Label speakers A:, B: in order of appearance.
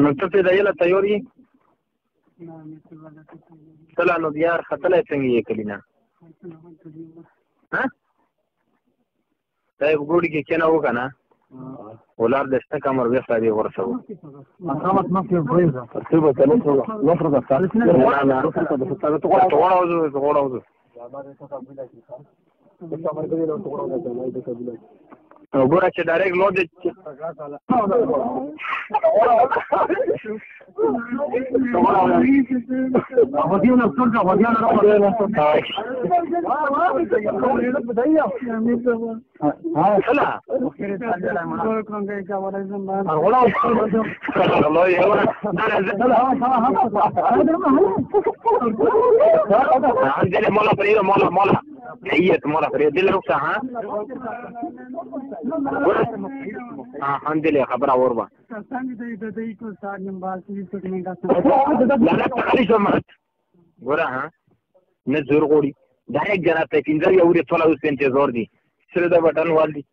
A: نو ته پیدایله تیار یې؟ کله نو بیا ختلی څنګه یې کلي نه دا یې په ګوډي کې کېنه وکړه نه ولار د شته کمر بېخته دې ورسوه وګوره چې ډایرکټ لو دې مولا هي تمارا فريد دل رخصة ها الحمد لله خبر اوربا لا تخلي جمعت ورا ها نزور غوري دايك جنات كينزر يوري طلع وسنت زور دي سره دا بٹن والدي